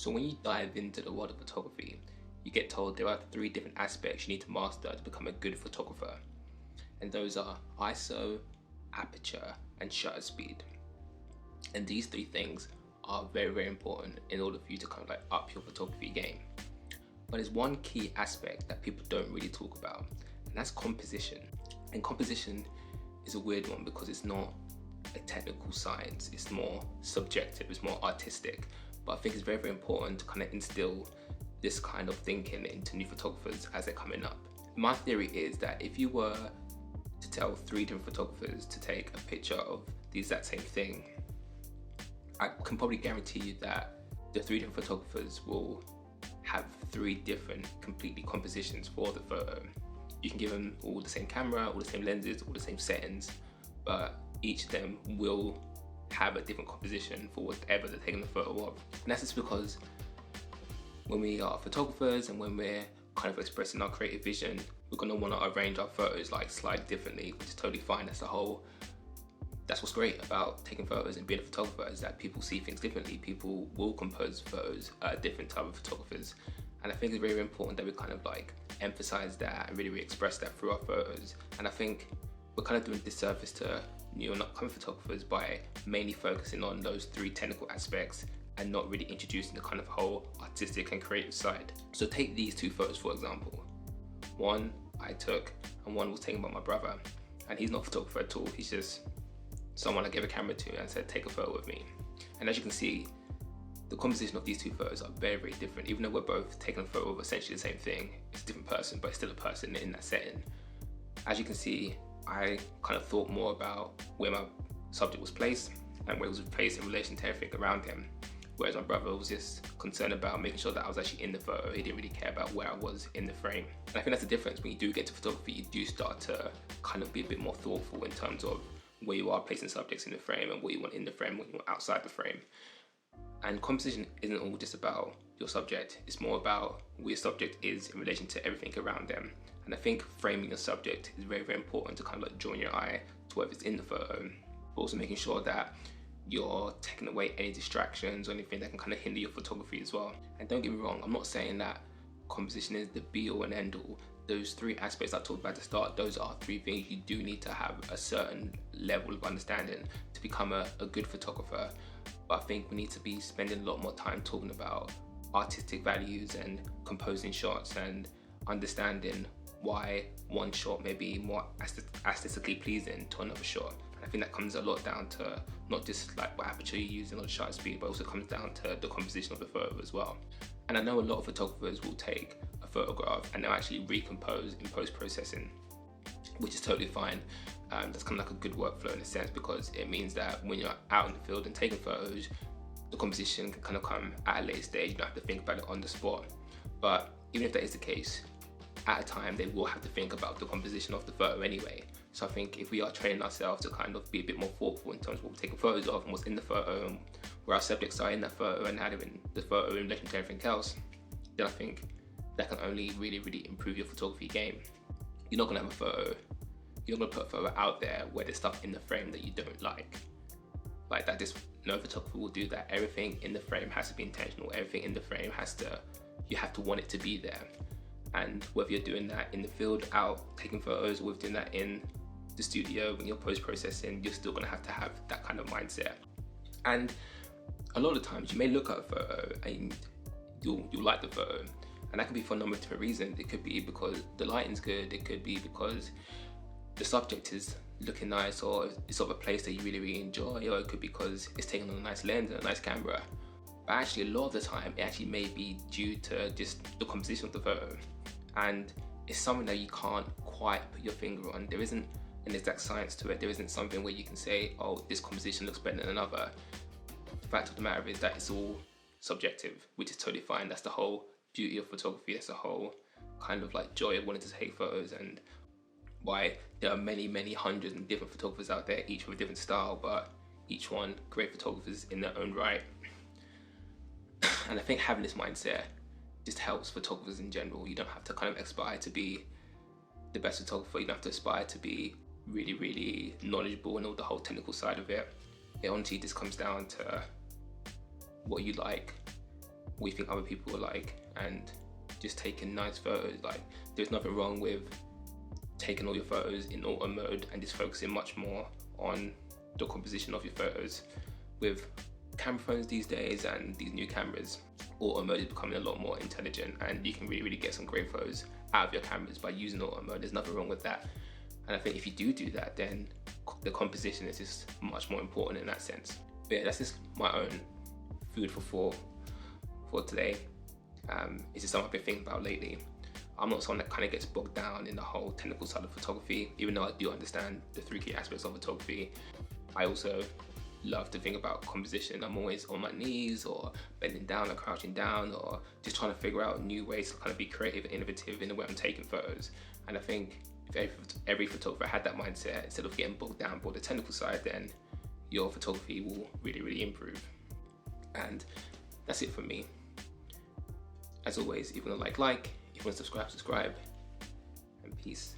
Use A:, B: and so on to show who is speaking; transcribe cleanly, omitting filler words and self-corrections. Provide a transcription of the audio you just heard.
A: So when you dive into the world of photography, you get told there are 3 different aspects you need to master to become a good photographer. And those are ISO, aperture, and shutter speed. And these 3 things are very important in order for you to kind of like up your photography game. But there's one key aspect that people don't really talk about, and that's composition. And composition is a weird one because it's not a technical science, it's more subjective, it's more artistic. But I think it's very important to kind of instill this kind of thinking into new photographers as they're coming up. My theory is that if you were to tell 3 different photographers to take a picture of the exact same thing, I can probably guarantee you that the 3 different photographers will have 3 different completely compositions for the photo. You can give them all the same camera, all the same lenses, all the same settings, but each of them will have a different composition for whatever they're taking the photo of. And that's just because when we are photographers and when we're kind of expressing our creative vision, we're gonna wanna arrange our photos like slightly differently, which is totally fine. That's what's great about taking photos and being a photographer, is that people see things differently. People will compose photos at different type of photographers. And I think it's very important that we kind of like emphasize that and really express that through our photos. And I think we're kind of doing a disservice to new and upcoming photographers by mainly focusing on those 3 technical aspects and not really introducing the kind of whole artistic and creative side. So take these 2 photos for example. One I took and one was taken by my brother, and he's not a photographer at all. He's just someone I gave a camera to and said take a photo with me. And as you can see, the composition of these 2 photos are very different. Even though we're both taking a photo of essentially the same thing, it's a different person, but it's still a person in that setting. As you can see, I kind of thought more about where my subject was placed and where it was placed in relation to everything around him. Whereas my brother was just concerned about making sure that I was actually in the photo. He didn't really care about where I was in the frame. And I think that's the difference. When you do get to photography, you do start to kind of be a bit more thoughtful in terms of where you are placing subjects in the frame and what you want in the frame, what you want outside the frame. And composition isn't all just about your subject, it's more about where your subject is in relation to everything around them. And I think framing your subject is very important to kind of like drawing your eye to whatever's in the photo, but also making sure that you're taking away any distractions or anything that can kind of hinder your photography as well. And don't get me wrong, I'm not saying that composition is the be all and end all. Those 3 aspects I talked about at the start, those are 3 things you do need to have a certain level of understanding to become a good photographer. But I think we need to be spending a lot more time talking about artistic values and composing shots and understanding why one shot may be more aesthetically pleasing to another shot. And I think that comes a lot down to not just like what aperture you're using or the shutter speed, but also comes down to the composition of the photo as well. And I know a lot of photographers will take a photograph and they'll actually recompose in post-processing, which is totally fine. That's kind of like a good workflow in a sense, because it means that when you're out in the field and taking photos, the composition can kind of come at a later stage. You don't have to think about it on the spot. But even if that is the case, at a time they will have to think about the composition of the photo anyway. So I think if we are training ourselves to kind of be a bit more thoughtful in terms of what we're taking photos of and what's in the photo and where our subjects are in that photo and how they're in the photo in relation to everything else, then I think that can only really improve your photography game. You're not gonna have a photo, you're not gonna put a photo out there where there's stuff in the frame that you don't like. Like that, no photographer will do that. Everything in the frame has to be intentional. Everything in the frame you have to want it to be there. And whether you're doing that in the field, out taking photos, or whether doing that in the studio when you're post-processing, you're still gonna have to have that kind of mindset. And a lot of times you may look at a photo and you'll like the photo, and that can be for a number of different reasons. It could be because the lighting's good, it could be because the subject is looking nice, or it's sort of a place that you really enjoy, or it could be because it's taken on a nice lens and a nice camera. But actually a lot of the time it actually may be due to just the composition of the photo, and it's something that you can't quite put your finger on. There isn't an exact science to it. There isn't something where you can say, oh, this composition looks better than another. The fact of the matter is that it's all subjective, which is totally fine. That's the whole beauty of photography. That's the whole kind of like joy of wanting to take photos, and why there are many hundreds and different photographers out there, each with a different style, but each one great photographers in their own right. And I think having this mindset just helps photographers in general. You don't have to kind of aspire to be the best photographer. You don't have to aspire to be really knowledgeable and all the whole technical side of it. It honestly just comes down to what you like, what you think other people are like, and just taking nice photos. Like, there's nothing wrong with taking all your photos in auto mode and just focusing much more on the composition of your photos. With camera phones these days and these new cameras, auto mode is becoming a lot more intelligent, and you can really get some great photos out of your cameras by using auto mode. There's nothing wrong with that. And I think if you do that, then the composition is just much more important in that sense. But yeah, that's just my own food for thought for today. It's just something I've been thinking about lately. I'm not someone that kind of gets bogged down in the whole technical side of photography, even though I do understand the 3 key aspects of photography. I also love to think about composition. I'm always on my knees or bending down or crouching down, or just trying to figure out new ways to kind of be creative and innovative in the way I'm taking photos. And I think if every photographer had that mindset, instead of getting bogged down by the technical side, then your photography will really improve. And that's it for me. As always, if you want to like, if you want to subscribe, and peace.